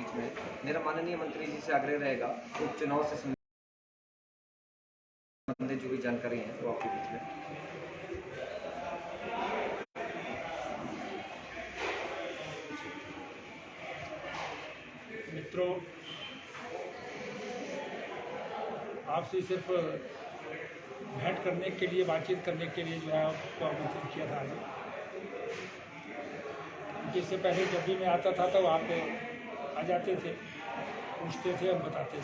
बीच में। मेरा माननीय मंत्री जी से आग्रह रहेगा उपचुनाव से संबंधित जो भी जानकारी है वो आपके बीच में। मित्रों, आपसे सिर्फ भेंट करने के लिए, बातचीत करने के लिए जो है आपको आमंत्रित किया था आज। इससे पहले जब भी मैं आता था तो आप आ जाते थे, पूछते थे और बताते थे।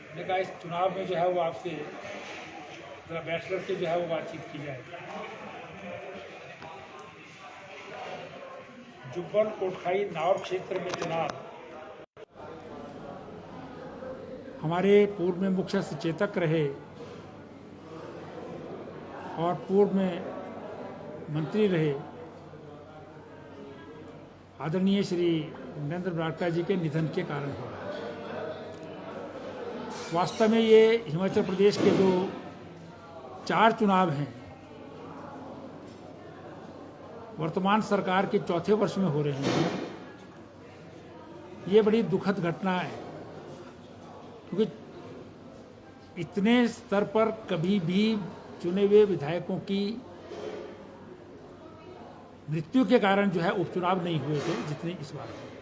मैंने कहा इस चुनाव में जो है वो आपसे ज़रा बैठ कर के जो है वो बातचीत की जाए। जुब्बल कोटखाई नावर क्षेत्र में चुनाव। हमारे पूर्व में मुख्य सचेतक रहे और पूर्व में मंत्री रहे आदरणीय श्री नरेंद्र बरागटा जी के निधन के कारण हो रहा है। वास्तव में ये हिमाचल प्रदेश के जो 4 चुनाव हैं वर्तमान सरकार के चौथे वर्ष में हो रहे हैं, ये बड़ी दुखद घटना है, क्योंकि इतने स्तर पर कभी भी चुने हुए विधायकों की मृत्यु के कारण जो है उपचुनाव नहीं हुए थे जितने इस बार हुए।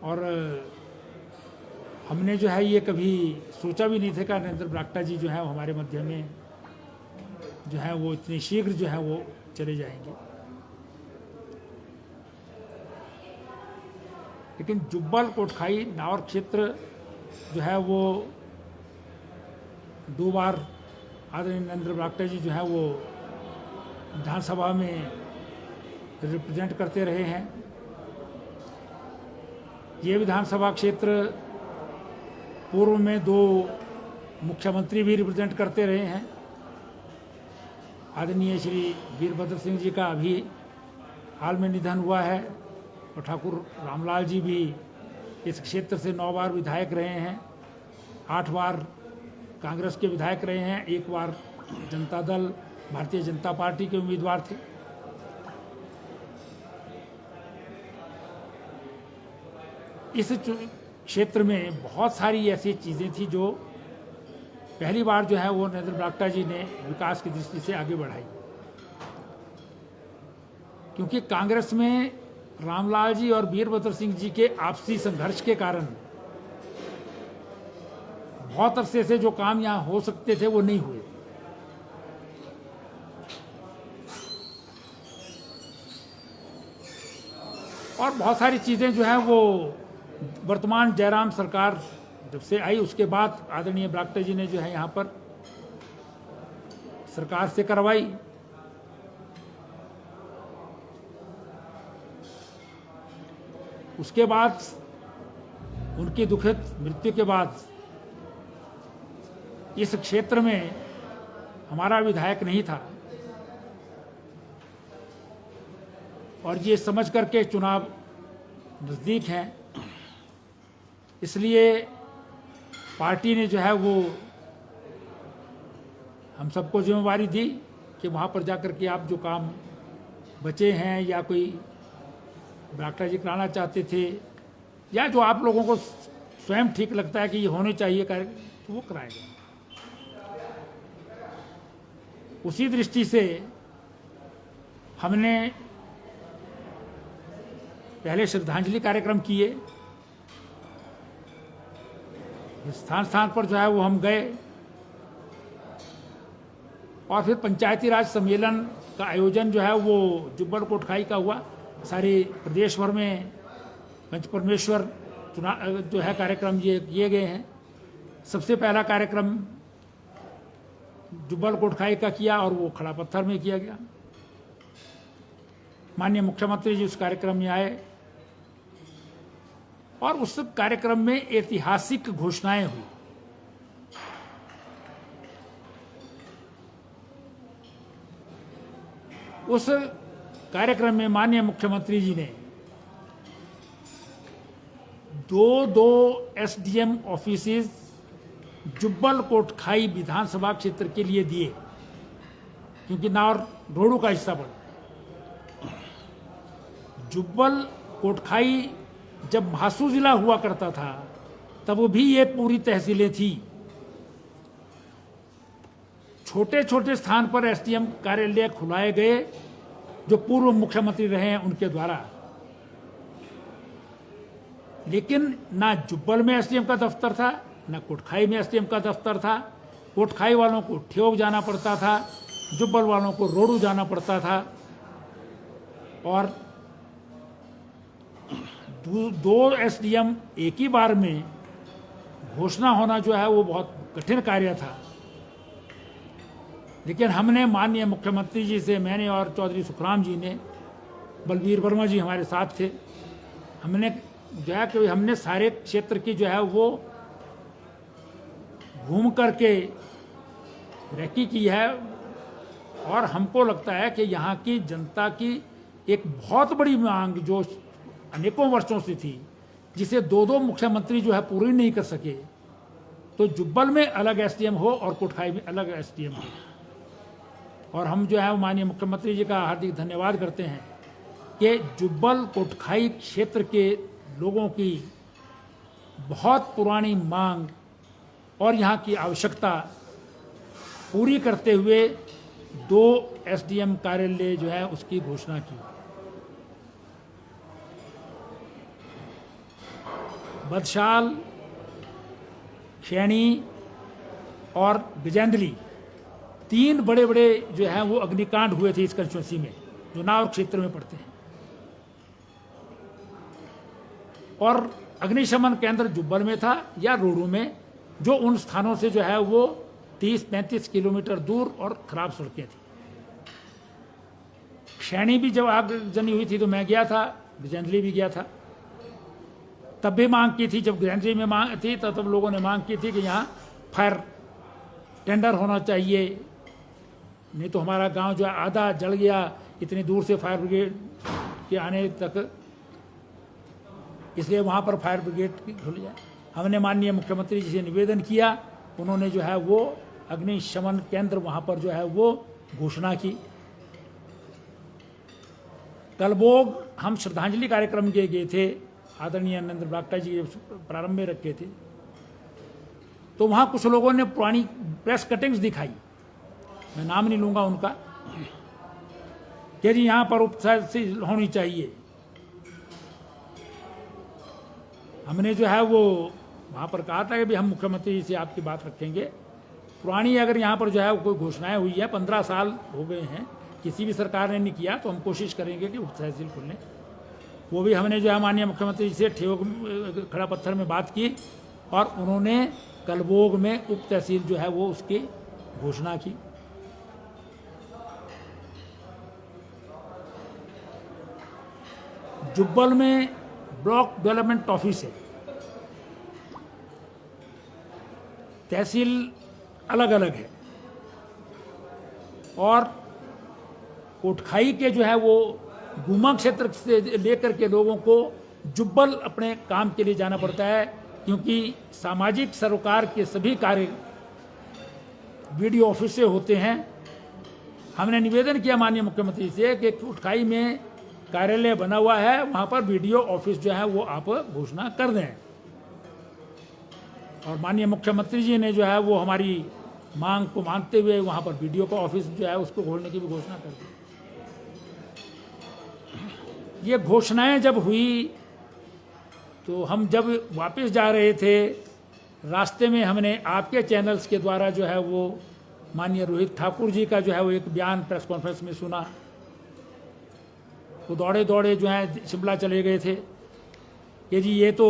और हमने जो है ये कभी सोचा भी नहीं था कि नरेंद्र बरागटा जी जो है हमारे मध्य में जो है वो इतनी शीघ्र जो है वो चले जाएंगे। लेकिन जुब्बल कोटखाई नावर क्षेत्र जो है वो 2 बार आदरणीय नरेंद्र बरागटा जी जो है वो विधानसभा में रिप्रेजेंट करते रहे हैं। ये विधानसभा क्षेत्र पूर्व में 2 मुख्यमंत्री भी रिप्रेजेंट करते रहे हैं। आदरणीय श्री वीरभद्र सिंह जी का अभी हाल में निधन हुआ है और ठाकुर रामलाल जी भी इस क्षेत्र से 9 बार विधायक रहे हैं, 8 बार कांग्रेस के विधायक रहे हैं, 1 बार जनता दल भारतीय जनता पार्टी के उम्मीदवार थे। इस क्षेत्र में बहुत सारी ऐसी चीज़ें थी जो पहली बार जो है वो नरेंद्र बरागटा जी ने विकास की दृष्टि से आगे बढ़ाई, क्योंकि कांग्रेस में रामलाल जी और वीरभद्र सिंह जी के आपसी संघर्ष के कारण बहुत अरसे से जो काम यहाँ हो सकते थे वो नहीं हुए। और बहुत सारी चीज़ें जो है वो वर्तमान जयराम सरकार जब से आई उसके बाद आदरणीय बरागटा जी ने जो है यहाँ पर सरकार से करवाई। उसके बाद उनकी दुखद मृत्यु के बाद इस क्षेत्र में हमारा विधायक नहीं था और ये समझ करके चुनाव नज़दीक हैं, इसलिए पार्टी ने जो है वो हम सबको जिम्मेवारी दी कि वहाँ पर जाकर के आप जो काम बचे हैं या कोई बरागटा जी कराना चाहते थे या जो आप लोगों को स्वयं ठीक लगता है कि ये होने चाहिए तो वो कराएंगे। उसी दृष्टि से हमने पहले श्रद्धांजलि कार्यक्रम किए, स्थान स्थान पर जो है वो हम गए और फिर पंचायती राज सम्मेलन का आयोजन जो है वो जुब्बल कोटखाई का हुआ। सारे प्रदेश भर में पंच परमेश्वर चुनाव जो है कार्यक्रम ये किए गए हैं। सबसे पहला कार्यक्रम जुब्बल कोटखाई का किया और वो खड़ा पत्थर में किया गया। माननीय मुख्यमंत्री जी उस कार्यक्रम में आए और उस कार्यक्रम में ऐतिहासिक घोषणाएं हुई। उस कार्यक्रम में माननीय मुख्यमंत्री जी ने 2 एसडीएम ऑफिसेज जुब्बल कोटखाई विधानसभा क्षेत्र के लिए दिए, क्योंकि नावर रोडू का हिस्सा बन। 2 एसडीएम ऑफिसेज जुब्बल कोटखाई विधानसभा क्षेत्र के लिए दिए, क्योंकि नावर रोडू का हिस्सा बन। 2 एसडीएम ऑफिसेज जुब्बल कोटखाई विधानसभा क्षेत्र के लिए दिए। 2 एसडीएम ऑफिसेज जुब्बल कोटखाई विधानसभा क्षेत्र के लिए दिए, क्योंकि नावर रोडू का हिस्सा बन। जुब्बल कोटखाई जब महासू जिला हुआ करता था तब भी ये पूरी तहसीलें थी। छोटे छोटे स्थान पर एसडीएम कार्यालय खुलाए गए जो पूर्व मुख्यमंत्री रहे हैं उनके द्वारा, लेकिन ना जुब्बल में एसडीएम का दफ्तर था, ना कोटखाई में एसडीएम का दफ्तर था। कोटखाई वालों को ठियोग जाना पड़ता था, जुब्बल वालों को रोडू जाना पड़ता था, और दो एसडीएम एक ही बार में घोषणा होना जो है वो बहुत कठिन कार्य था। लेकिन हमने माननीय मुख्यमंत्री जी से, मैंने और चौधरी सुखराम जी ने, बलबीर वर्मा जी हमारे साथ थे, हमने जो है कि हमने सारे क्षेत्र की जो है वो घूम करके रेकी की है, और हमको लगता है कि यहाँ की जनता की एक बहुत बड़ी मांग जो अनेकों वर्षों से थी, जिसे दो दो मुख्यमंत्री जो है पूरी नहीं कर सके, तो जुब्बल में अलग एसडीएम हो और कोटखाई में अलग एसडीएम हो। और हम जो है माननीय मुख्यमंत्री जी का हार्दिक धन्यवाद करते हैं कि जुब्बल कोटखाई क्षेत्र के लोगों की बहुत पुरानी मांग और यहाँ की आवश्यकता पूरी करते हुए 2 एसडीएम कार्यालय जो है उसकी घोषणा की। बदशाल, खैनी और गजेंद्री 3 बड़े बड़े जो हैं वो अग्निकांड हुए थे इस कंस्टिट्यूंसी में, जो नावर क्षेत्र में पड़ते हैं। और अग्निशमन केंद्र जुब्बल में था या रोडू में, जो उन स्थानों से जो है वो 30-35 किलोमीटर दूर और खराब सड़कें थी। खैनी भी जब आगजनी हुई थी तो मैं गया था, गजेंद्री भी गया था, तब भी मांग की थी। जब गजेंद्री में मांग थी तो तब लोगों ने मांग की थी कि यहाँ फायर टेंडर होना चाहिए, नहीं तो हमारा गांव जो है आधा जल गया, इतनी दूर से फायर ब्रिगेड के आने तक, इसलिए वहाँ पर फायर ब्रिगेड खुल जाए। हमने माननीय मुख्यमंत्री जी से निवेदन किया, उन्होंने जो है वो अग्निशमन केंद्र वहाँ पर जो है वो घोषणा की। कलबोग हम श्रद्धांजलि कार्यक्रम के गए थे, आदरणीय नरेंद्र बरागटा जी प्रारंभ में रखे थे, तो वहाँ कुछ लोगों ने पुरानी प्रेस कटिंग्स दिखाई, मैं नाम नहीं लूँगा उनका, कि जी यहाँ पर उपतहसील होनी चाहिए। हमने जो है वो वहाँ पर कहा था कि भी हम मुख्यमंत्री जी से आपकी बात रखेंगे। पुरानी अगर यहाँ पर जो है कोई घोषणाएं हुई है, 15 साल हो गए हैं, किसी भी सरकार ने नहीं किया, तो हम कोशिश करेंगे कि उप तहसील खुलने। वो भी हमने जो है माननीय मुख्यमंत्री जी से ठियोग खड़ा पत्थर में बात की, और उन्होंने कलबोग में उप तहसील जो है वो उसकी घोषणा की। जुब्बल में ब्लॉक डेवलपमेंट ऑफिस है, तहसील अलग अलग है, और कोटखाई के जो है वो गुमा क्षेत्र से लेकर के लोगों को जुब्बल अपने काम के लिए जाना पड़ता है, क्योंकि सामाजिक सरोकार के सभी कार्य वीडियो ऑफिस से होते हैं। हमने निवेदन किया माननीय मुख्यमंत्री से कि कोटखाई में कार्यालय बना हुआ है, वहाँ पर वीडियो ऑफिस जो है वो आप घोषणा कर दें, और माननीय मुख्यमंत्री जी ने जो है वो हमारी मांग को मानते हुए वहाँ पर वीडियो का ऑफिस जो है उसको खोलने की भी घोषणा कर दी। ये घोषणाएं जब हुई तो हम जब वापस जा रहे थे, रास्ते में हमने आपके चैनल्स के द्वारा जो है वो माननीय रोहित ठाकुर जी का जो है वो एक बयान प्रेस कॉन्फ्रेंस में सुना। तो दौड़े दौड़े जो है शिमला चले गए थे कि जी ये तो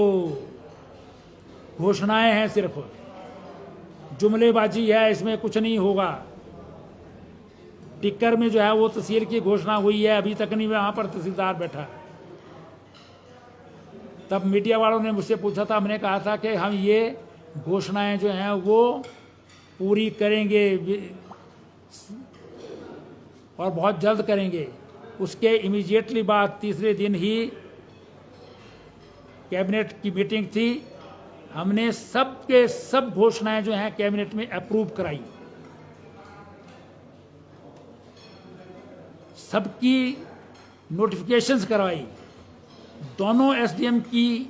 घोषणाएं हैं, सिर्फ जुमलेबाजी है, इसमें कुछ नहीं होगा। टिक्कर में जो है वो तहसील की घोषणा हुई है, अभी तक नहीं वहाँ पर तहसीलदार बैठा। तब मीडिया वालों ने मुझसे पूछा था, हमने कहा था कि हम ये घोषणाएं जो हैं वो पूरी करेंगे और बहुत जल्द करेंगे। उसके इमीडिएटली बाद तीसरे दिन ही कैबिनेट की मीटिंग थी, हमने सबके सब घोषणाएं जो हैं कैबिनेट में अप्रूव कराई, सबकी नोटिफिकेशंस करवाई, दोनों एसडीएम की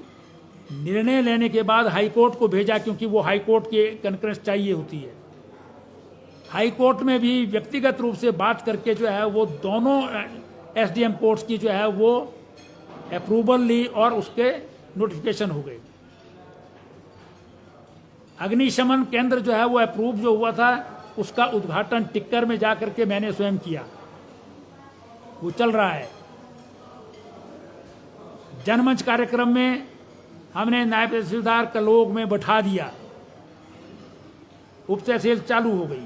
निर्णय लेने के बाद हाई कोर्ट को भेजा, क्योंकि वो हाई कोर्ट के कंकरेंस चाहिए होती है। हाई कोर्ट में भी व्यक्तिगत रूप से बात करके जो है वो दोनों एसडीएम कोर्ट्स की जो है वो अप्रूवल ली और उसके नोटिफिकेशन हो गई। अग्निशमन केंद्र जो है वो अप्रूव जो हुआ था, उसका उद्घाटन टिक्कर में जाकर के मैंने स्वयं किया, वो चल रहा है। जनमंच कार्यक्रम में हमने नायब तहसीलदार कलोग में बैठा दिया, उप तहसील चालू हो गई।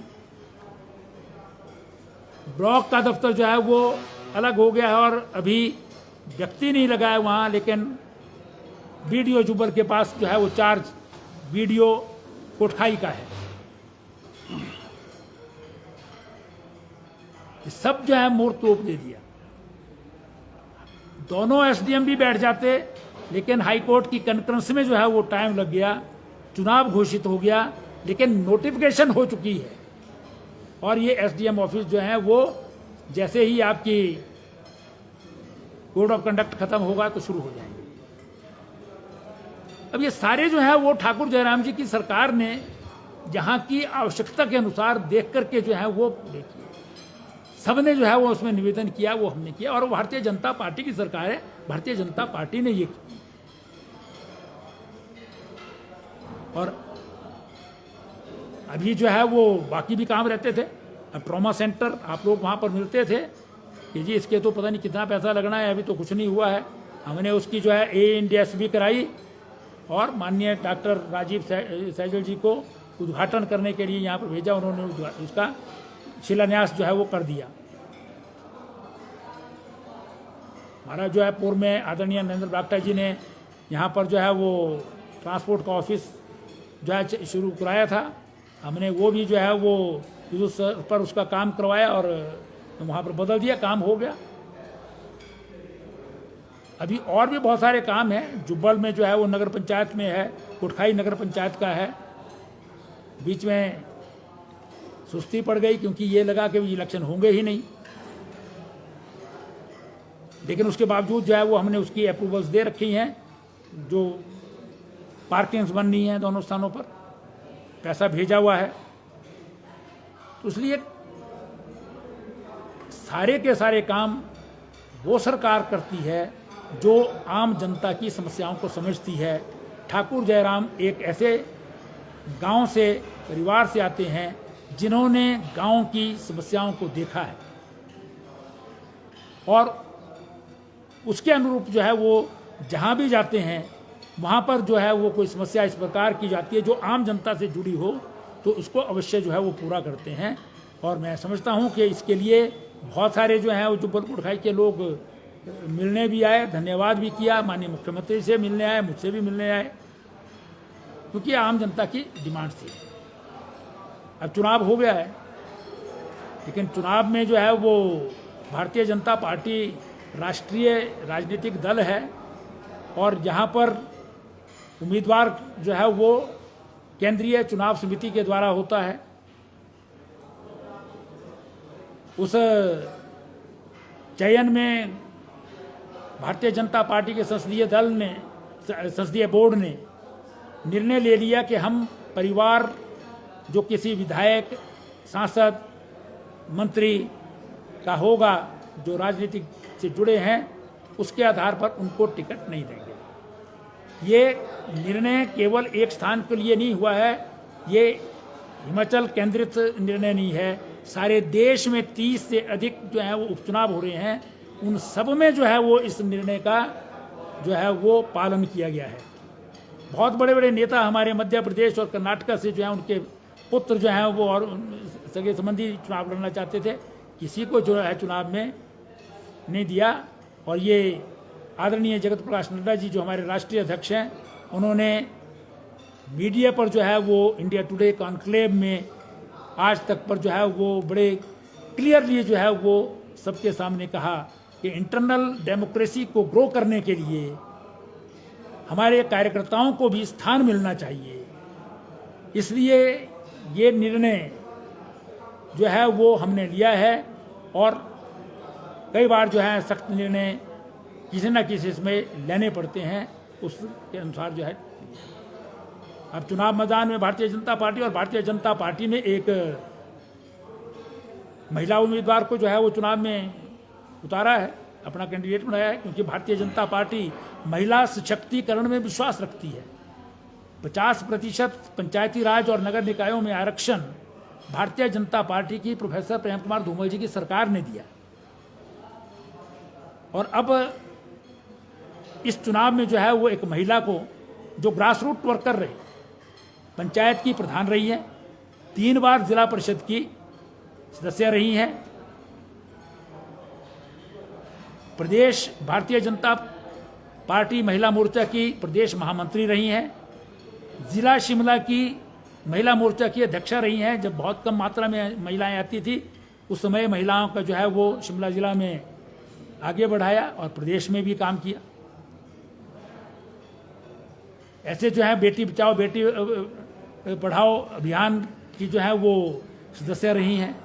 ब्लॉक का दफ्तर जो है वो अलग हो गया है और अभी व्यक्ति नहीं लगा है वहाँ, लेकिन बीडीओ जुब्बल के पास जो है वो चार्ज बीडीओ कोटखाई का है। सब जो है मोड़ तोप दे दिया। दोनों एसडीएम भी बैठ जाते, लेकिन हाई कोर्ट की कन्फ्रेंस में जो है वो टाइम लग गया, चुनाव घोषित हो गया, लेकिन नोटिफिकेशन हो चुकी है। और ये एसडीएम ऑफिस जो है वो जैसे ही आपकी कोड ऑफ कंडक्ट खत्म होगा तो शुरू हो जाएंगे। अब ये सारे जो है वो ठाकुर जयराम जी की सरकार ने जहाँ की आवश्यकता के अनुसार देख करके जो है वो देखिए, सबने जो है वो उसमें निवेदन किया, वो हमने किया। और भारतीय जनता पार्टी की सरकार है, भारतीय जनता पार्टी ने ये की। और अभी जो है वो बाकी भी काम रहते थे। अब ट्रॉमा सेंटर आप लोग वहाँ पर मिलते थे कि जी इसके तो पता नहीं कितना पैसा लगना है, अभी तो कुछ नहीं हुआ है। हमने उसकी जो है ANDS भी कराई और माननीय डॉक्टर राजीव सैजल जी को उद्घाटन करने के लिए यहाँ पर भेजा। उन्होंने उसका शिलान्यास जो है वो कर दिया। हमारा जो है पूर्व में आदरणीय नरेंद्र बरागटा जी ने यहाँ पर जो है वो ट्रांसपोर्ट का ऑफिस जो है शुरू कराया था। हमने वो भी जो है वो उस पर उसका काम करवाया और वहाँ पर बदल दिया, काम हो गया। अभी और भी बहुत सारे काम हैं। जुब्बल में जो है वो नगर पंचायत में है, कोटखाई नगर पंचायत का है। बीच में सुस्ती पड़ गई क्योंकि ये लगा कि इलेक्शन होंगे ही नहीं, लेकिन उसके बावजूद जो है वो हमने उसकी अप्रूवल्स दे रखी हैं। जो पार्किंग्स बननी है दोनों स्थानों पर, पैसा भेजा हुआ है। तो इसलिए सारे के सारे काम वो सरकार करती है जो आम जनता की समस्याओं को समझती है। ठाकुर जयराम एक ऐसे गांव से, परिवार से आते हैं जिन्होंने गांव की समस्याओं को देखा है और उसके अनुरूप जो है वो जहां भी जाते हैं वहां पर जो है वो कोई समस्या इस प्रकार की जाती है जो आम जनता से जुड़ी हो तो उसको अवश्य जो है वो पूरा करते हैं। और मैं समझता हूं कि इसके लिए बहुत सारे जो हैं वो जुब्बल कोटखाई के लोग मिलने भी आए, धन्यवाद भी किया, माननीय मुख्यमंत्री से मिलने आए, मुझसे भी मिलने आए, क्योंकि आम जनता की डिमांड थी। अब चुनाव हो गया है, लेकिन चुनाव में जो है वो भारतीय जनता पार्टी राष्ट्रीय राजनीतिक दल है और यहाँ पर उम्मीदवार जो है वो केंद्रीय चुनाव समिति के द्वारा होता है। उस चयन में भारतीय जनता पार्टी के संसदीय बोर्ड ने निर्णय ले लिया कि हम परिवार जो किसी विधायक, सांसद, मंत्री का होगा जो राजनीति से जुड़े हैं उसके आधार पर उनको टिकट नहीं देंगे। ये निर्णय केवल एक स्थान के लिए नहीं हुआ है, ये हिमाचल केंद्रित निर्णय नहीं है। सारे देश में 30 से अधिक जो है वो उपचुनाव हो रहे हैं, उन सब में जो है वो इस निर्णय का जो है वो पालन किया गया है। बहुत बड़े बड़े नेता हमारे मध्य प्रदेश और कर्नाटक से जो है उनके पुत्र जो हैं वो और सगे संबंधी चुनाव लड़ना चाहते थे, किसी को जो है चुनाव में नहीं दिया। और ये आदरणीय जगत प्रकाश नड्डा जी जो हमारे राष्ट्रीय अध्यक्ष हैं, उन्होंने मीडिया पर जो है वो इंडिया टुडे कॉन्क्लेव में आज तक पर जो है वो बड़े क्लियरली जो है वो सबके सामने कहा कि इंटरनल डेमोक्रेसी को ग्रो करने के लिए हमारे कार्यकर्ताओं को भी स्थान मिलना चाहिए। इसलिए ये निर्णय जो है वो हमने लिया है और कई बार जो है सख्त निर्णय किसी न किसी इसमें लेने पड़ते हैं, उसके अनुसार जो है। अब चुनाव मैदान में भारतीय जनता पार्टी और भारतीय जनता पार्टी ने एक महिला उम्मीदवार को जो है वो चुनाव में उतारा है, अपना कैंडिडेट बनाया है, क्योंकि भारतीय जनता पार्टी महिला सशक्तिकरण में विश्वास रखती है। 50% पंचायती राज और नगर निकायों में आरक्षण भारतीय जनता पार्टी की प्रोफेसर प्रेम कुमार धूमल जी की सरकार ने दिया, और अब इस चुनाव में जो है वो एक महिला को, जो ग्रास रूट वर्क कर रही, पंचायत की प्रधान रही है, 3 बार जिला परिषद की सदस्य रही हैं, प्रदेश भारतीय जनता पार्टी महिला मोर्चा की प्रदेश महामंत्री रही हैं, जिला शिमला की महिला मोर्चा की अध्यक्षा रही हैं। जब बहुत कम मात्रा में महिलाएं आती थी, उस समय महिलाओं का जो है वो शिमला जिला में आगे बढ़ाया और प्रदेश में भी काम किया। ऐसे जो है बेटी बचाओ बेटी पढ़ाओ अभियान की जो है वो सदस्य रही हैं।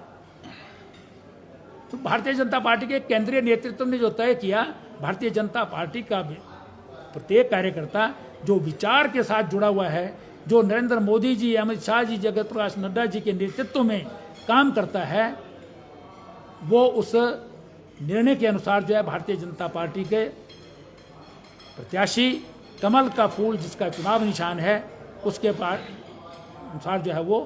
तो भारतीय जनता पार्टी के केंद्रीय नेतृत्व ने जो तय किया, भारतीय जनता पार्टी का प्रत्येक कार्यकर्ता जो विचार के साथ जुड़ा हुआ है, जो नरेंद्र मोदी जी, अमित शाह जी, जगत प्रकाश नड्डा जी के नेतृत्व में काम करता है, वो उस निर्णय के अनुसार जो है भारतीय जनता पार्टी के प्रत्याशी, कमल का फूल जिसका चुनाव निशान है, उसके अनुसार जो है वो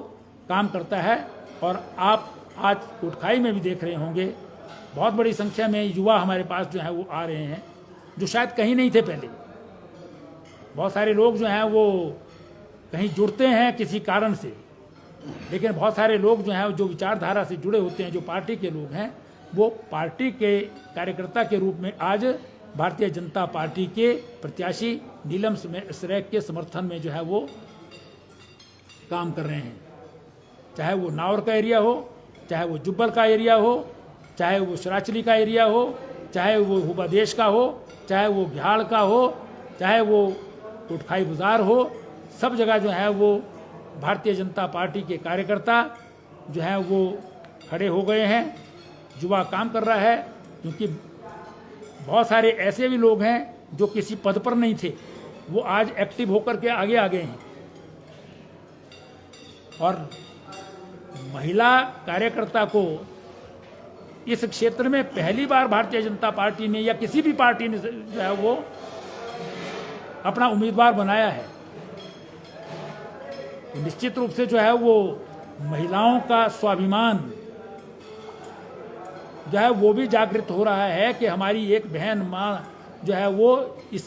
काम करता है। और आप आज कोटखाई में भी देख रहे होंगे, बहुत बड़ी संख्या में युवा हमारे पास जो है वो आ रहे हैं, जो शायद कहीं नहीं थे पहले। बहुत सारे लोग जो हैं वो कहीं जुड़ते हैं किसी कारण से, लेकिन बहुत सारे लोग जो हैं जो विचारधारा से जुड़े होते हैं, जो पार्टी के लोग हैं, वो पार्टी के कार्यकर्ता के रूप में आज भारतीय जनता पार्टी के प्रत्याशी नीलम सरेख के समर्थन में जो है वो काम कर रहे हैं। चाहे वो नावर का एरिया हो, चाहे वो जुब्बल का एरिया हो, चाहे वो सराचली का एरिया हो, चाहे वो हुबादेश का हो, चाहे वो घ्याड़ का हो, चाहे वो कोटखाई बाजार हो, सब जगह जो है वो भारतीय जनता पार्टी के कार्यकर्ता जो है वो खड़े हो गए हैं। युवा काम कर रहा है, क्योंकि बहुत सारे ऐसे भी लोग हैं जो किसी पद पर नहीं थे, वो आज एक्टिव होकर के आगे आ गए हैं। और महिला कार्यकर्ता को इस क्षेत्र में पहली बार भारतीय जनता पार्टी ने या किसी भी पार्टी ने जो है वो अपना उम्मीदवार बनाया है। तो निश्चित रूप से जो है वो महिलाओं का स्वाभिमान जो है वो भी जागृत हो रहा है कि हमारी एक बहन माँ जो है वो इस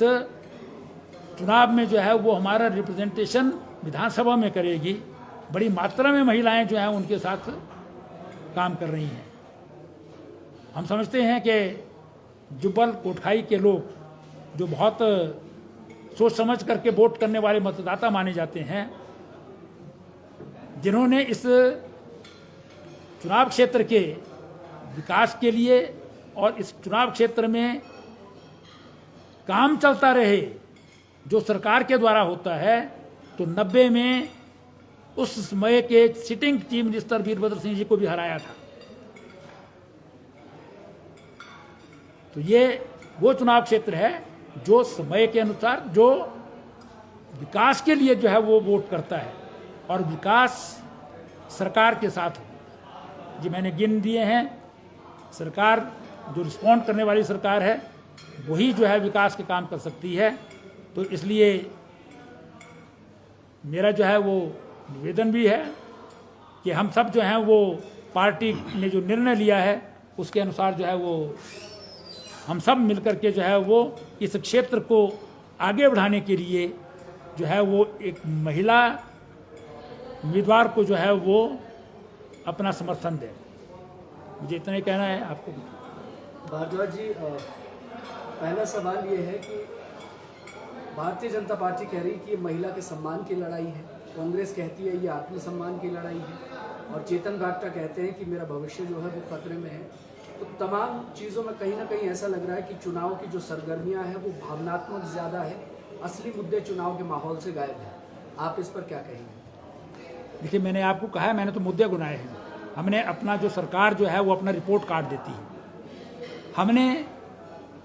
चुनाव में जो है वो हमारा रिप्रेजेंटेशन विधानसभा में करेगी। बड़ी मात्रा में महिलाएं जो हैं उनके साथ काम कर रही हैं। हम समझते हैं कि जुब्बल कोटखाई के लोग जो बहुत सोच समझ करके वोट करने वाले मतदाता माने जाते हैं, जिन्होंने इस चुनाव क्षेत्र के विकास के लिए और इस चुनाव क्षेत्र में काम चलता रहे जो सरकार के द्वारा होता है, तो 90 में उस समय के sitting chief minister Virbhadra Singh ji को भी हराया था। तो ये वो चुनाव क्षेत्र है जो समय के अनुसार जो विकास के लिए जो है वो वोट करता है, और विकास सरकार के साथ हो। जी मैंने गिन दिए हैं, सरकार जो रिस्पॉन्ड करने वाली सरकार है वही जो है विकास के काम कर सकती है। तो इसलिए मेरा जो है वो निवेदन भी है कि हम सब जो हैं वो पार्टी ने जो निर्णय लिया है उसके अनुसार जो है वो हम सब मिलकर के जो है वो इस क्षेत्र को आगे बढ़ाने के लिए जो है वो एक महिला उम्मीदवार को जो है वो अपना समर्थन दें। मुझे इतना ही कहना है। आपको भारद्वाज जी, पहला सवाल ये है कि भारतीय जनता पार्टी कह रही है कि ये महिला के सम्मान की लड़ाई है, कांग्रेस कहती है ये आत्मसम्मान की लड़ाई है, और चेतन भागटा कहते हैं कि मेरा भविष्य जो है वो खतरे में है। तो तमाम चीज़ों में कहीं ना कहीं ऐसा लग रहा है कि चुनाव की जो सरगर्मियां हैं वो भावनात्मक ज़्यादा है, असली मुद्दे चुनाव के माहौल से गायब हैं। आप इस पर क्या कहेंगे? देखिए, मैंने आपको कहा है, मैंने तो मुद्दे गुनाए हैं। हमने अपना जो सरकार जो है वो अपना रिपोर्ट कार्ड देती है। हमने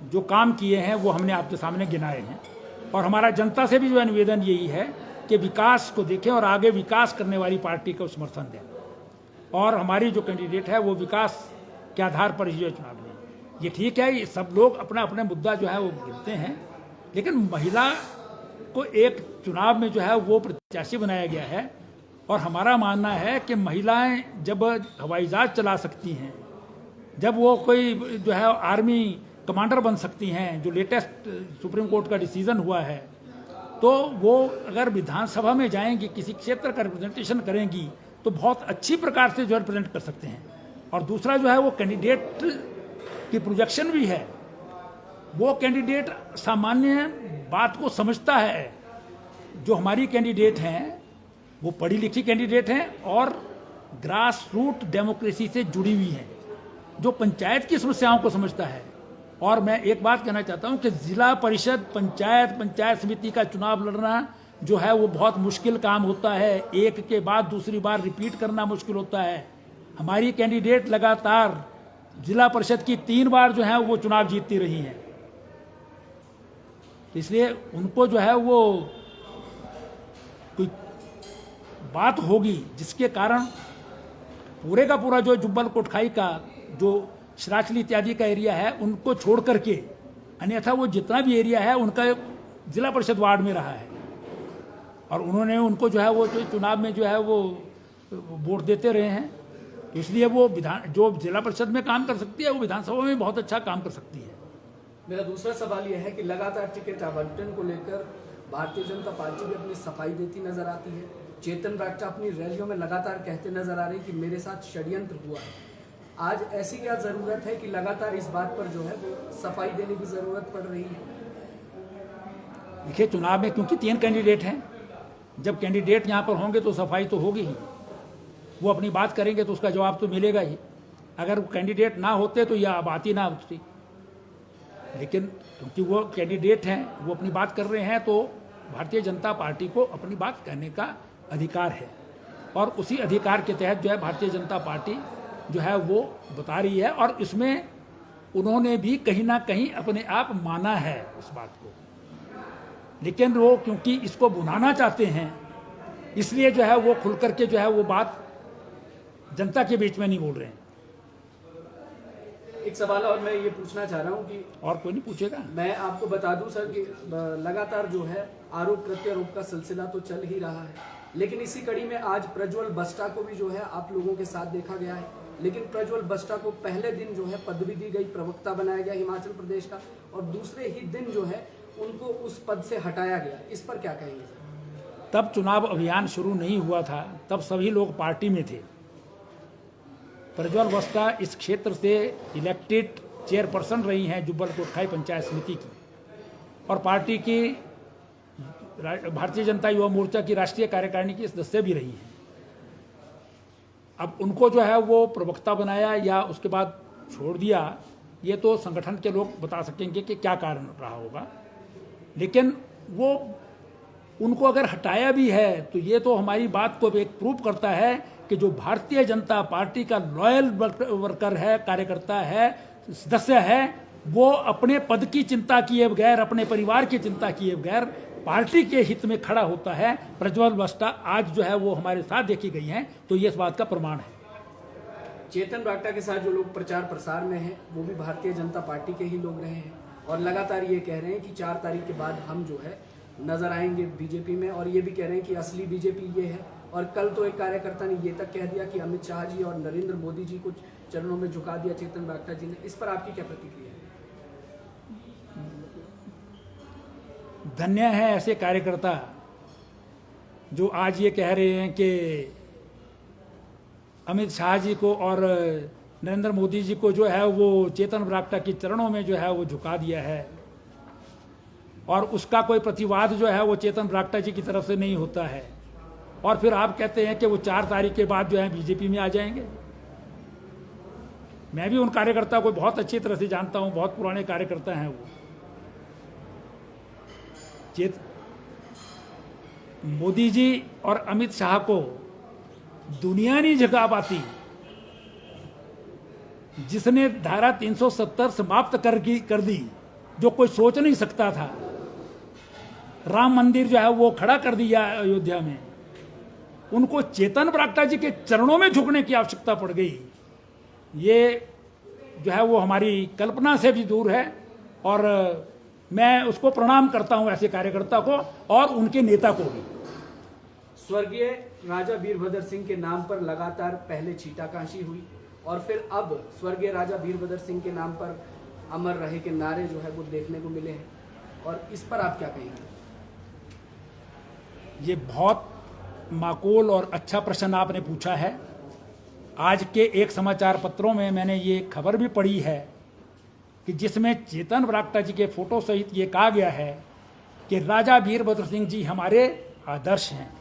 जो काम किए हैं वो हमने आपके सामने गिनाए हैं। और हमारा जनता से भी जो है निवेदन यही है कि विकास को देखें और आगे विकास करने वाली पार्टी को समर्थन दें। और हमारी जो कैंडिडेट है वो विकास के आधार पर ही जो चुनाव में, ये ठीक है, ये सब लोग अपना अपना मुद्दा जो है वो गिनते हैं, लेकिन महिला को एक चुनाव में जो है वो प्रत्याशी बनाया गया है। और हमारा मानना है कि महिलाएं जब हवाई जहाज चला सकती हैं, जब वो कोई जो है आर्मी कमांडर बन सकती हैं, जो लेटेस्ट सुप्रीम कोर्ट का डिसीजन हुआ है, तो वो अगर विधानसभा में जाएंगी, किसी क्षेत्र का रिप्रेजेंटेशन करेंगी, तो बहुत अच्छी प्रकार से जो है रिप्रेजेंट कर सकते हैं। और दूसरा जो है वो कैंडिडेट की प्रोजेक्शन भी है, वो कैंडिडेट सामान्य बात को समझता है। जो हमारी कैंडिडेट हैं वो पढ़ी लिखी कैंडिडेट हैं और ग्रास रूट डेमोक्रेसी से जुड़ी हुई हैं, जो पंचायत की समस्याओं को समझता है। और मैं एक बात कहना चाहता हूं कि जिला परिषद, पंचायत समिति का चुनाव लड़ना जो है वो बहुत मुश्किल काम होता है, एक के बाद दूसरी बार रिपीट करना मुश्किल होता है। हमारी कैंडिडेट लगातार जिला परिषद की 3 बार जो है वो चुनाव जीतती रही हैं, इसलिए उनको जो है वो कोई बात होगी जिसके कारण पूरे का पूरा जो जुब्बल कोटखाई का जो शराचली इत्यादि का एरिया है उनको छोड़ करके, अन्यथा वो जितना भी एरिया है उनका जिला परिषद वार्ड में रहा है। और उन्होंने उनको जो है वो चुनाव में जो है वो वोट देते रहे हैं, तो इसलिए वो जो जिला परिषद में काम कर सकती है वो विधानसभा में बहुत अच्छा काम कर सकती है। मेरा दूसरा सवाल यह है कि लगातार टिकट आवंटन को लेकर भारतीय जनता पार्टी भी अपनी सफाई देती नजर आती है। चेतन ब्राक्टा अपनी रैलियों में लगातार कहते नजर आ रहे हैं कि मेरे साथ षड्यंत्र हुआ है। आज ऐसी क्या जरूरत है कि लगातार इस बात पर जो है वो सफाई देने की जरूरत पड़ रही है? देखिए, चुनाव में क्योंकि 3 कैंडिडेट हैं, जब कैंडिडेट यहाँ पर होंगे तो सफाई तो होगी ही, वो अपनी बात करेंगे तो उसका जवाब तो मिलेगा ही। अगर वो कैंडिडेट ना होते तो यह बात ही ना उठती, लेकिन क्योंकि वो कैंडिडेट हैं, वो अपनी बात कर रहे हैं, तो भारतीय जनता पार्टी को अपनी बात कहने का अधिकार है। और उसी अधिकार के तहत जो है भारतीय जनता पार्टी जो है वो बता रही है, और इसमें उन्होंने भी कहीं ना कहीं अपने आप माना है इस बात को। लेकिन वो क्योंकि इसको बुनाना चाहते हैं, इसलिए जो है वो खुल करके जो है वो बात जनता के बीच में नहीं बोल रहे हैं। एक सवाल और मैं ये पूछना चाह रहा हूँ कि और कोई नहीं पूछेगा। मैं आपको बता दूं सर कि लगातार जो है आरोप प्रत्यारोप का सिलसिला तो चल ही रहा है, लेकिन इसी कड़ी में आज प्रज्वल बस्टा को भी जो है आप लोगों के साथ देखा गया है। लेकिन प्रज्वल बस्टा को पहले दिन जो है पदवी दी गई, प्रवक्ता बनाया गया हिमाचल प्रदेश का, और दूसरे ही दिन जो है उनको उस पद से हटाया गया। इस पर क्या कहेंगे सर? तब चुनाव अभियान शुरू नहीं हुआ था, तब सभी लोग पार्टी में थे। प्रज्वल बस्टा इस क्षेत्र से इलेक्टेड चेयरपर्सन रही हैं जुब्बल कोटखाई पंचायत समिति की, और पार्टी की भारतीय जनता युवा मोर्चा की राष्ट्रीय कार्यकारिणी की सदस्य भी रही हैं। अब उनको जो है वो प्रवक्ता बनाया या उसके बाद छोड़ दिया, ये तो संगठन के लोग बता सकेंगे कि क्या कारण रहा होगा। लेकिन वो उनको अगर हटाया भी है तो ये तो हमारी बात को एक प्रूव करता है कि जो भारतीय जनता पार्टी का लॉयल वर्कर है, कार्यकर्ता है, सदस्य है, वो अपने पद की चिंता किए बगैर, अपने परिवार की चिंता किए बगैर पार्टी के हित में खड़ा होता है। प्रज्वल बस्टा आज जो है वो हमारे साथ देखी गई हैं, तो ये इस बात का प्रमाण है। चेतन ब्राक्टा के साथ जो लोग प्रचार प्रसार में हैं वो भी भारतीय जनता पार्टी के ही लोग रहे हैं, और लगातार ये कह रहे हैं कि 4 तारीख के बाद हम जो है नजर आएंगे बीजेपी में, और ये भी कह रहे हैं कि असली बीजेपी ये है। और कल तो एक कार्यकर्ता ने ये तक कह दिया कि अमित शाह जी और नरेंद्र मोदी जी को चरणों में झुका दिया चेतन ब्राक्टा जी ने। इस पर आपकी क्या प्रतिक्रिया है? धन्य है ऐसे कार्यकर्ता जो आज ये कह रहे हैं कि अमित शाह जी को और नरेंद्र मोदी जी को जो है वो चेतन ब्राक्टा के चरणों में जो है वो झुका दिया है, और उसका कोई प्रतिवाद जो है वो चेतन ब्राक्टा जी की तरफ से नहीं होता है। और फिर आप कहते हैं कि वो 4 तारीख के बाद जो है बीजेपी में आ जाएंगे। मैं भी उन कार्यकर्ता को बहुत अच्छी तरह से जानता हूं, बहुत पुराने कार्यकर्ता हैं वो। मोदी जी और अमित शाह को दुनिया नहीं झुका पाती। जिसने धारा 370 समाप्त कर दी जो कोई सोच नहीं सकता था। राम मंदिर जो है वो खड़ा कर दिया अयोध्या में, उनको चेतन बरागटा जी के चरणों में झुकने की आवश्यकता पड़ गई। ये जो है वो हमारी कल्पना से भी दूर है, और मैं उसको प्रणाम करता हूं ऐसे कार्यकर्ता को और उनके नेता को भी। स्वर्गीय राजा वीरभद्र सिंह के नाम पर लगातार पहले छीटाकाशी हुई और फिर अब स्वर्गीय राजा वीरभद्र सिंह के नाम पर अमर रहे के नारे जो है वो देखने को मिले हैं, और इस पर आप क्या कहेंगे? ये बहुत माकूल और अच्छा प्रश्न आपने पूछा है। आज के एक समाचार पत्रों में मैंने ये खबर भी पढ़ी है कि जिसमें चेतन बरागटा जी के फोटो सहित ये कहा गया है कि राजा वीरभद्र सिंह जी हमारे आदर्श हैं।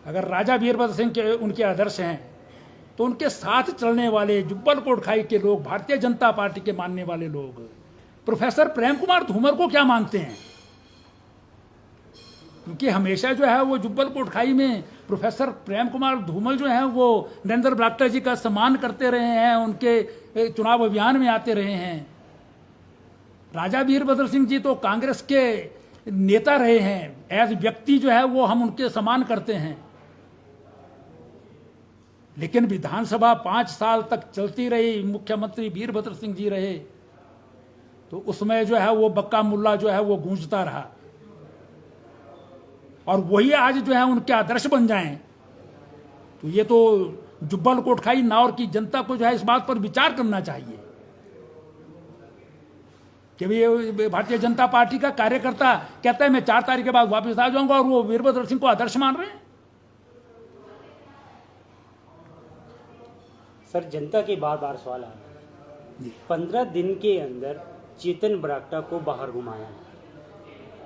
अगर राजा वीरभद्र सिंह के उनके आदर्श हैं तो उनके साथ चलने वाले जुब्बल कोटखाई के लोग, भारतीय जनता पार्टी के मानने वाले लोग, प्रोफेसर प्रेम कुमार धूमल को क्या मानते हैं? क्योंकि हमेशा जो है वो जुब्बल कोटखाई में प्रोफेसर प्रेम कुमार धूमल जो है वो नरेंद्र बरागटा जी का सम्मान करते रहे हैं, उनके चुनाव अभियान में आते रहे हैं। राजा वीरभद्र सिंह जी तो कांग्रेस के नेता रहे हैं, एज व्यक्ति जो है वो हम उनके सम्मान करते हैं। लेकिन विधानसभा 5 साल तक चलती रही, मुख्यमंत्री वीरभद्र सिंह जी रहे, तो उसमें जो है वो बक्का मुल्ला जो है वो गूंजता रहा, और वही आज जो है उनके आदर्श बन जाएं, तो ये तो जुब्बल कोटखाई नावर की जनता को जो है इस बात पर विचार करना चाहिए कि ये भारतीय जनता पार्टी का कार्यकर्ता कहता है मैं 4 तारीख के बाद वापस आ जाऊंगा, और वो वीरभद्र सिंह को आदर्श मान रहे हैं। सर, जनता के बार बार सवाल आ रहा है, 15 दिन के अंदर चेतन बरागटा को बाहर घुमाया,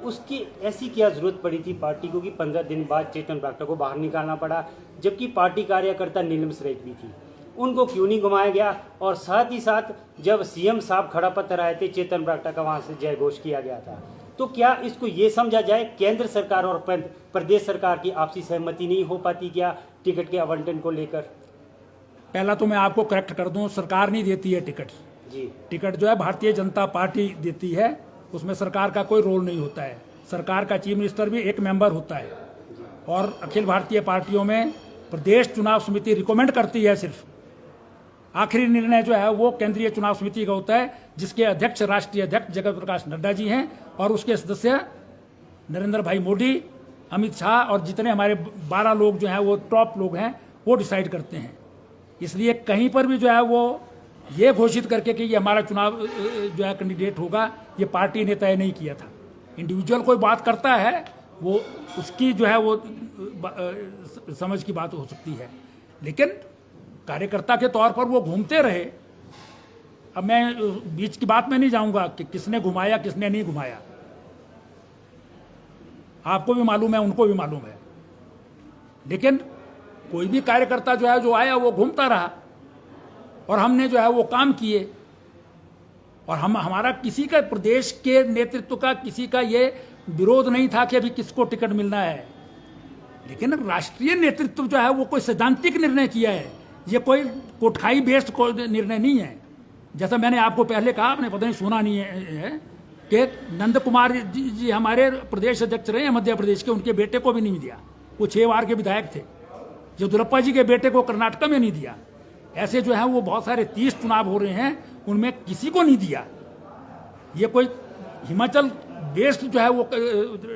उसकी ऐसी क्या जरूरत पड़ी थी पार्टी को कि 15 दिन बाद चेतन बरागटा को बाहर निकालना पड़ा, जबकि पार्टी कार्यकर्ता नीलम सरेख भी थी, उनको क्यों नहीं घुमाया गया? और साथ ही साथ जब सीएम साहब खड़ा पत्थर आए थे, चेतन बरागटा का वहां से जय घोष किया गया था, तो क्या इसको ये समझा जाए केंद्र सरकार और प्रदेश सरकार की आपसी सहमति नहीं हो पाती क्या टिकट के आवंटन को लेकर? पहला तो मैं आपको करेक्ट कर दूं, सरकार नहीं देती है टिकट जी। टिकट जो है भारतीय जनता पार्टी देती है, उसमें सरकार का कोई रोल नहीं होता है। सरकार का चीफ मिनिस्टर भी एक मेंबर होता है, और अखिल भारतीय पार्टियों में प्रदेश चुनाव समिति रिकमेंड करती है सिर्फ। आखिरी निर्णय जो है वो केंद्रीय चुनाव समिति का होता है, जिसके अध्यक्ष राष्ट्रीय अध्यक्ष जगत प्रकाश नड्डा जी हैं, और उसके सदस्य नरेंद्र भाई मोदी, अमित शाह और जितने हमारे 12 लोग जो हैं वो टॉप लोग हैं, वो डिसाइड करते हैं। इसलिए कहीं पर भी जो है वो ये घोषित करके कि ये हमारा चुनाव जो है कैंडिडेट होगा, ये पार्टी ने तय नहीं किया था। इंडिविजुअल कोई बात करता है वो उसकी जो है वो समझ की बात हो सकती है, लेकिन कार्यकर्ता के तौर पर वो घूमते रहे। अब मैं बीच की बात में नहीं जाऊंगा कि किसने घुमाया किसने नहीं घुमाया, आपको भी मालूम है, उनको भी मालूम है। लेकिन कोई भी कार्यकर्ता जो है जो आया वो घूमता रहा, और हमने जो है वो काम किए, और हमारा किसी का, प्रदेश के नेतृत्व का किसी का ये विरोध नहीं था कि अभी किसको टिकट मिलना है। लेकिन राष्ट्रीय नेतृत्व जो है वो कोई सैद्धांतिक निर्णय किया है, ये कोई कोटखाई बेस्ड निर्णय नहीं है। जैसा मैंने आपको पहले कहा, आपने पता नहीं सुना नहीं है कि नंद कुमार जी हमारे प्रदेश अध्यक्ष रहे हैं मध्य प्रदेश के, उनके बेटे को भी नहीं दिया। वो 6 बार के विधायक थे। येदियुरप्पा जी के बेटे को कर्नाटक में नहीं दिया। ऐसे जो है वो बहुत सारे 30 चुनाव हो रहे हैं, उनमें किसी को नहीं दिया। ये कोई हिमाचल बेस्ड जो है वो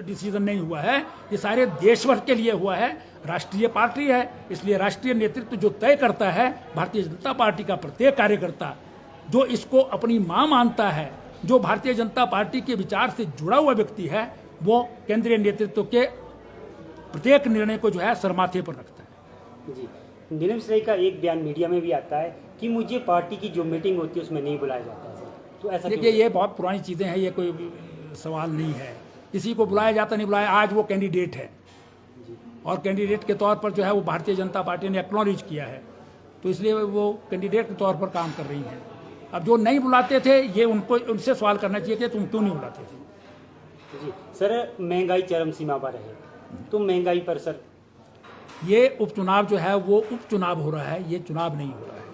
डिसीजन नहीं हुआ है, ये सारे देश भर के लिए हुआ है। राष्ट्रीय पार्टी है, इसलिए राष्ट्रीय नेतृत्व जो तय करता है, भारतीय जनता पार्टी का प्रत्येक कार्यकर्ता जो इसको अपनी मां मानता है, जो भारतीय जनता पार्टी के विचार से जुड़ा हुआ व्यक्ति है, वो केंद्रीय नेतृत्व के प्रत्येक निर्णय को जो है सरमाथे पर रखता है। जी, नीलम सरेख का एक बयान मीडिया में भी आता है कि मुझे पार्टी की जो मीटिंग होती है उसमें नहीं बुलाया जाता है, तो ऐसा देखिए ये बहुत पुरानी चीज़ें हैं, ये कोई सवाल नहीं है। किसी को बुलाया जाता नहीं बुलाया, आज वो कैंडिडेट है, और कैंडिडेट के तौर पर जो है वो भारतीय जनता पार्टी ने एक्नॉलेज किया है, तो इसलिए वो कैंडिडेट के तौर पर काम कर रही है। अब जो नहीं बुलाते थे, ये उनसे सवाल करना चाहिए कि तुम क्यों नहीं बुलाते थे। जी सर, महंगाई चरम सीमा पर है, तो महंगाई पर सर ये उपचुनाव जो है वो उपचुनाव हो रहा है, ये चुनाव नहीं हो रहा है।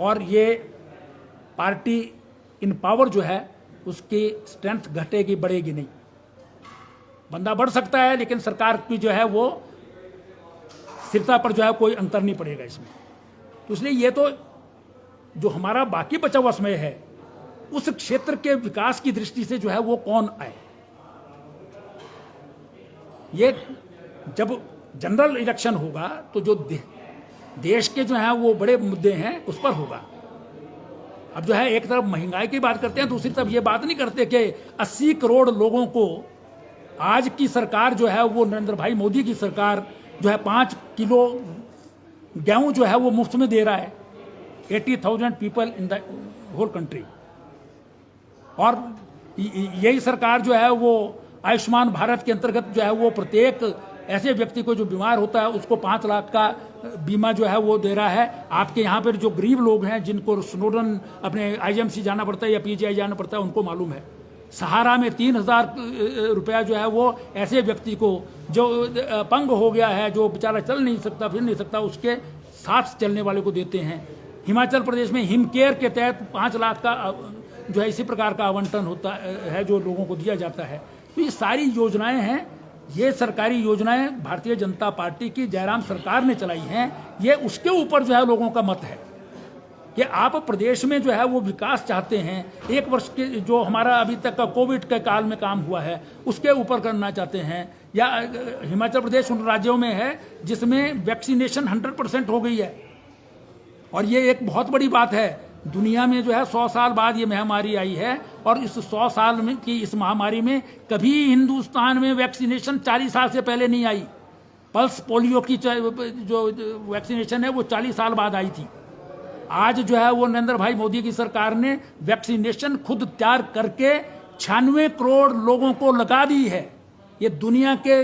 और ये पार्टी इन पावर जो है उसकी स्ट्रेंथ घटेगी, बढ़ेगी नहीं। बंदा बढ़ सकता है लेकिन सरकार की जो है वो स्थिरता पर जो है कोई अंतर नहीं पड़ेगा इसमें। तो इसलिए ये तो जो हमारा बाकी बचा हुआ समय है उस क्षेत्र के विकास की दृष्टि से जो है वो कौन आए, ये जब जनरल इलेक्शन होगा तो जो देश के जो है वो बड़े मुद्दे हैं उस पर होगा। अब जो है एक तरफ महंगाई की बात करते हैं, दूसरी तरफ ये बात नहीं करते कि 80 करोड़ लोगों को आज की सरकार जो है वो नरेंद्र भाई मोदी की सरकार जो है 5 किलो गेहूं जो है वो मुफ्त में दे रहा है 80,000 people in the whole country. और यही सरकार जो है वो आयुष्मान भारत के अंतर्गत जो है वो प्रत्येक ऐसे व्यक्ति को जो बीमार होता है उसको 5 लाख का बीमा जो है वो दे रहा है। आपके यहाँ पर जो गरीब लोग हैं जिनको स्नोडन अपने आईएमसी जाना पड़ता है या पीजीआई जाना पड़ता है उनको मालूम है। सहारा में 3,000 रुपया जो है वो ऐसे व्यक्ति को जो अपंग हो गया है, जो बेचारा चल नहीं सकता फिर नहीं सकता, उसके साथ चलने वाले को देते हैं। हिमाचल प्रदेश में हिम केयर के तहत 5 लाख का जो है इसी प्रकार का आवंटन होता है जो लोगों को दिया जाता है। तो ये सारी योजनाएं हैं, ये सरकारी योजनाएं भारतीय जनता पार्टी की जयराम सरकार ने चलाई हैं। ये उसके ऊपर जो है लोगों का मत है कि आप प्रदेश में जो है वो विकास चाहते हैं। 1 वर्ष के जो हमारा अभी तक का कोविड के काल में काम हुआ है उसके ऊपर करना चाहते हैं, या हिमाचल प्रदेश उन राज्यों में है जिसमें वैक्सीनेशन 100% हो गई है। और ये एक बहुत बड़ी बात है, दुनिया में जो है 100 साल बाद ये महामारी आई है और इस 100 साल में की इस महामारी में कभी हिंदुस्तान में वैक्सीनेशन 40 साल से पहले नहीं आई। पल्स पोलियो की जो वैक्सीनेशन है वो 40 साल बाद आई थी। आज जो है वो नरेंद्र भाई मोदी की सरकार ने वैक्सीनेशन खुद तैयार करके 96 करोड़ लोगों को लगा दी है। ये दुनिया के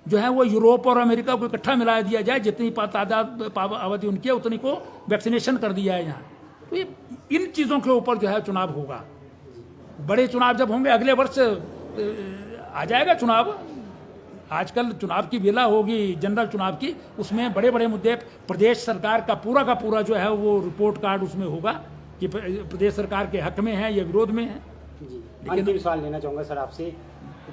जो है वो यूरोप और अमेरिका को इकट्ठा मिला दिया जाए, जितनी तादाद आबादी उनकी है उतनी को वैक्सीनेशन कर दिया है यहाँ। तो ये इन चीज़ों के ऊपर जो है चुनाव होगा। बड़े चुनाव जब होंगे अगले वर्ष आ जाएगा चुनाव। आजकल चुनाव की बेला होगी जनरल चुनाव की, उसमें बड़े बड़े मुद्दे प्रदेश सरकार का पूरा जो है वो रिपोर्ट कार्ड उसमें होगा कि प्रदेश सरकार के हक में है या विरोध में है। जी, अंतिम सवाल लेना चाहूँगा सर आपसे।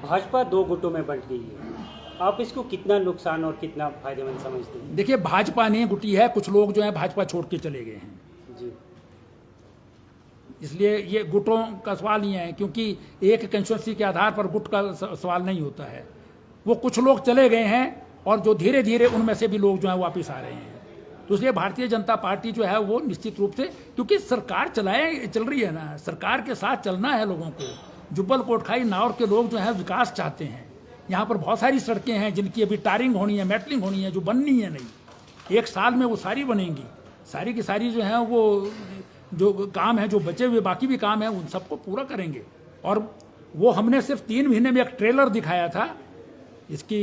भाजपा 2 गुटों में बंट गई है, आप इसको कितना नुकसान और कितना फायदेमंद समझते हैं? देखिए, भाजपा नहीं गुटी है, कुछ लोग जो है भाजपा छोड़ के चले गए हैं जी, इसलिए ये गुटों का सवाल नहीं है, क्योंकि एक कंस्टिट्यूंसी के आधार पर गुट का सवाल नहीं होता है। वो कुछ लोग चले गए हैं और जो धीरे धीरे उनमें से भी लोग जो है वापस आ रहे हैं। तो इसलिए भारतीय जनता पार्टी जो है वो निश्चित रूप से, क्योंकि सरकार चल रही है ना, सरकार के साथ चलना है लोगों को। जुब्बल कोटखाई नावर के लोग जो है विकास चाहते हैं। यहाँ पर बहुत सारी सड़कें हैं जिनकी अभी टारिंग होनी है, मेटलिंग होनी है, जो बननी है नहीं। 1 साल में वो सारी बनेंगी, सारी की सारी जो है वो जो काम है, जो बचे हुए बाकी भी काम है, उन सबको पूरा करेंगे। और वो हमने सिर्फ 3 महीने में एक ट्रेलर दिखाया था। इसकी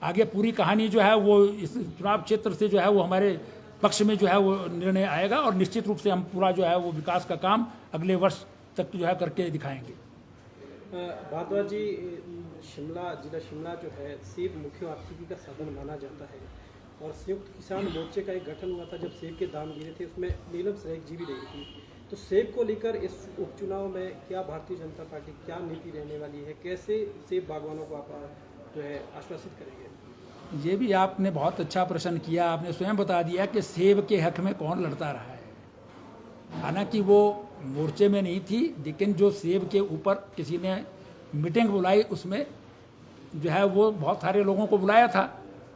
आगे पूरी कहानी जो है वो इस चुनाव क्षेत्र से जो है वो हमारे पक्ष में जो है वो निर्णय आएगा और निश्चित रूप से हम पूरा जो है वो विकास का काम अगले वर्ष तक जो है करके दिखाएंगे। भारद्वाज जी, जिला शिमला जो है सेब मुख्य आर्थिकी का साधन माना जाता है और संयुक्त किसान मोर्चे का एक गठन हुआ था जब सेब के दाम गिरे थे, उसमें नीलम सहैग जी भी रही थी। तो सेब को लेकर इस उपचुनाव में क्या भारतीय जनता पार्टी क्या नीति रहने वाली है, कैसे सेब बागवानों को आप जो है आश्वासित करेंगे? ये भी आपने बहुत अच्छा प्रश्न किया। आपने स्वयं बता दिया कि सेब के हक में कौन लड़ता रहा है। हालांकि वो मोर्चे में नहीं थी, लेकिन जो सेब के ऊपर किसी ने मीटिंग बुलाई उसमें जो है वो बहुत सारे लोगों को बुलाया था,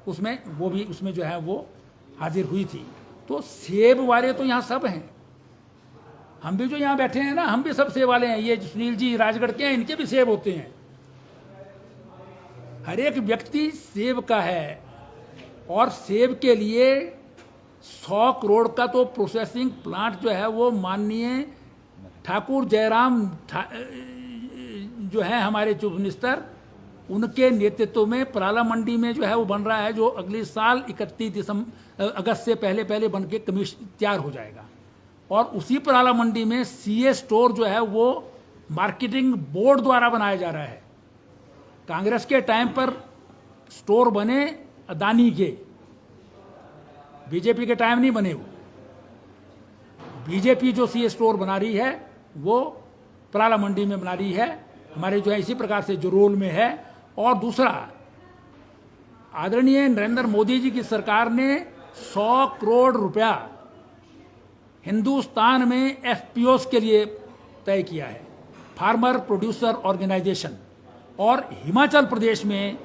उसमें वो भी उसमें जो है वो हाजिर हुई थी। तो सेब वाले तो यहाँ सब हैं, हम भी जो यहाँ बैठे हैं ना, हम भी सब सेब वाले हैं। ये सुनील जी राजगढ़ के हैं, इनके भी सेब होते हैं। हर एक व्यक्ति सेब का है और सेब के लिए 100 करोड़ का तो प्रोसेसिंग प्लांट जो है वो माननीय ठाकुर जयराम जो है हमारे चीफ मिनिस्टर, उनके नेतृत्व में पराला मंडी में जो है वो बन रहा है, जो अगले साल 31 अगस्त से पहले बन के कमीशन तैयार हो जाएगा। और उसी पराला मंडी में सीए स्टोर जो है वो मार्केटिंग बोर्ड द्वारा बनाया जा रहा है। कांग्रेस के टाइम पर स्टोर बने अदानी के, बीजेपी के टाइम नहीं बने। वो बीजेपी जो सीए स्टोर बना रही है वो पराला मंडी में बना रही है, हमारे जो है इसी प्रकार से जो रोल में है। और दूसरा, आदरणीय नरेंद्र मोदी जी की सरकार ने 100 करोड़ रुपया हिंदुस्तान में एफपीओस के लिए तय किया है, फार्मर प्रोड्यूसर ऑर्गेनाइजेशन, और हिमाचल प्रदेश में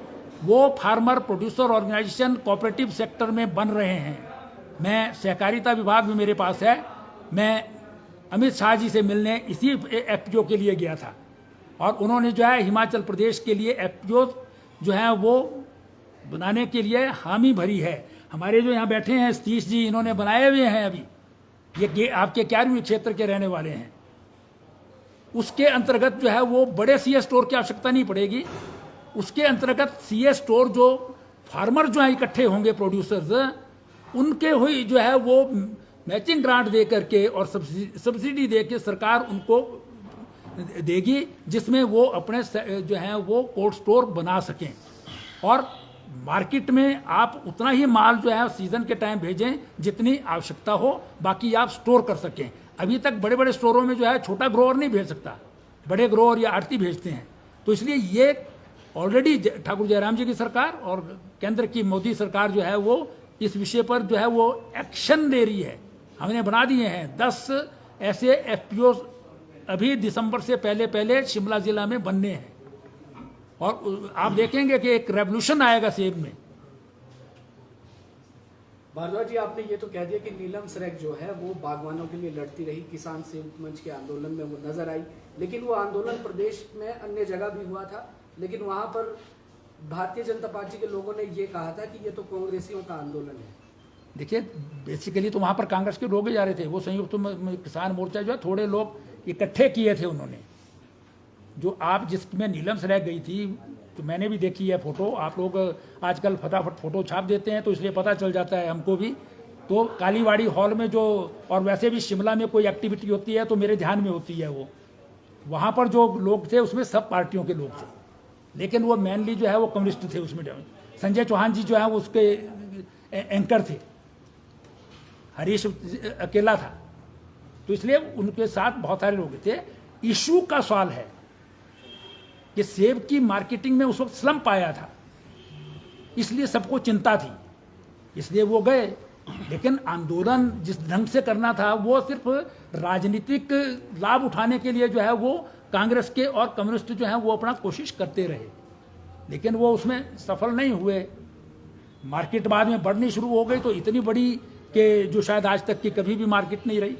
वो farmer producer organisation cooperative sector में बन रहे हैं। मैं सहकारिता विभाग भी मेरे पास है, मैं अमित शाह जी से मिलने इसी एफपीओ के लिए गया था, और उन्होंने जो है हिमाचल प्रदेश के लिए एफपीओ जो है वो बनाने के लिए हामी भरी है। हमारे जो यहाँ बैठे हैं सतीश जी, इन्होंने बनाए हुए हैं अभी, ये आपके 11वीं क्षेत्र के रहने वाले हैं। उसके अंतर्गत जो है वो बड़े सीए स्टोर की आवश्यकता नहीं पड़ेगी, उसके अंतर्गत सीए स्टोर जो फार्मर जो है इकट्ठे होंगे प्रोड्यूसर्स, उनके हुई जो है वो मैचिंग ग्रांट दे करके और सब्सिडी दे के सरकार उनको देगी, जिसमें वो अपने जो है वो कोल्ड स्टोर बना सकें, और मार्केट में आप उतना ही माल जो है सीजन के टाइम भेजें जितनी आवश्यकता हो, बाकी आप स्टोर कर सकें। अभी तक बड़े बड़े स्टोरों में जो है छोटा ग्रोअर नहीं भेज सकता, बड़े ग्रोअर या आड़ती भेजते हैं। तो इसलिए ये ऑलरेडी ठाकुर जयराम जी की सरकार और केंद्र की मोदी सरकार जो है वो इस विषय पर जो है वो एक्शन ले रही है। हमने बना दिए हैं 10 ऐसे एफपीओ अभी दिसंबर से पहले शिमला जिला में बनने हैं, और आप देखेंगे कि एक रेवोल्यूशन आएगा सेब में। भारद्वाज जी, आपने ये तो कह दिया कि नीलम सरेख जो है वो बागवानों के लिए लड़ती रही, किसान संयुक्त मंच के आंदोलन में वो नजर आई, लेकिन वो आंदोलन प्रदेश में अन्य जगह भी हुआ था, लेकिन वहां पर भारतीय जनता पार्टी के लोगों ने ये कहा था कि ये तो कांग्रेसियों का आंदोलन है। देखिए, बेसिकली तो वहाँ पर कांग्रेस के लोग ही जा रहे थे, वो संयुक्त किसान मोर्चा जो है थोड़े लोग इकट्ठे किए थे उन्होंने। जो आप जिसमें नीलम सरेख गई थी, तो मैंने भी देखी है फोटो, आप लोग आजकल फटाफट फोटो छाप देते हैं तो इसलिए पता चल जाता है हमको भी। तो कालीवाड़ी हॉल में जो, और वैसे भी शिमला में कोई एक्टिविटी होती है तो मेरे ध्यान में होती है वो, वहाँ पर जो लोग थे उसमें सब पार्टियों के लोग थे, लेकिन वो मेनली जो है वो कम्युनिस्ट थे उसमें। संजय चौहान जी जो है वो उसके एंकर थे, हरीश अकेला था, तो इसलिए उनके साथ बहुत सारे लोग थे। इशू का सवाल है कि सेब की मार्केटिंग में उस वक्त स्लम्प आया था, इसलिए सबको चिंता थी, इसलिए वो गए। लेकिन आंदोलन जिस ढंग से करना था वो सिर्फ राजनीतिक लाभ उठाने के लिए जो है वो कांग्रेस के और कम्युनिस्ट जो है वो अपना कोशिश करते रहे, लेकिन वो उसमें सफल नहीं हुए। मार्केट बाद में बढ़नी शुरू हो गई, तो इतनी बड़ी कि जो शायद आज तक की कभी भी मार्केट नहीं रही।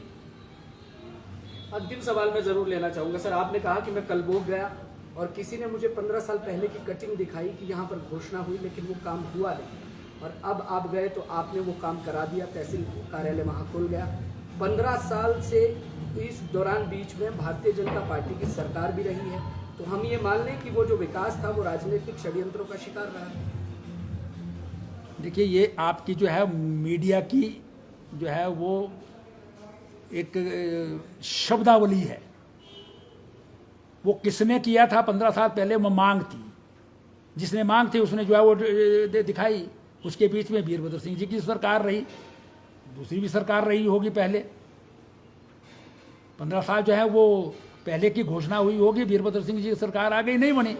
अंतिम सवाल मैं जरूर लेना चाहूंगा सर, आपने कहा कि मैं कलबोग गया और किसी ने मुझे 15 साल पहले की कटिंग दिखाई कि यहाँ पर घोषणा हुई, लेकिन वो काम हुआ नहीं, और अब आप गए तो आपने वो काम करा दिया, तहसील कार्यालय वहाँ खुल गया। 15 साल से इस दौरान बीच में भारतीय जनता पार्टी की सरकार भी रही है, तो हम ये मान लें कि वो जो विकास था वो राजनीतिक षड्यंत्रों का शिकार रहा। देखिए, ये आपकी जो है मीडिया की जो है वो एक शब्दावली है, वो किसने किया था 15 साल पहले, वो मांग थी, जिसने मांग थी उसने जो है वो दिखाई। उसके बीच में वीरभद्र सिंह जी की सरकार रही, दूसरी भी सरकार रही होगी पहले। 15 साल जो है वो पहले की घोषणा हुई होगी, वीरभद्र सिंह जी की सरकार आ गई, नहीं बनी।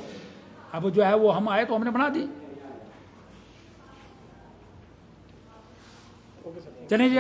अब जो है वो हम आए तो हमने बना दी। चलिए जी।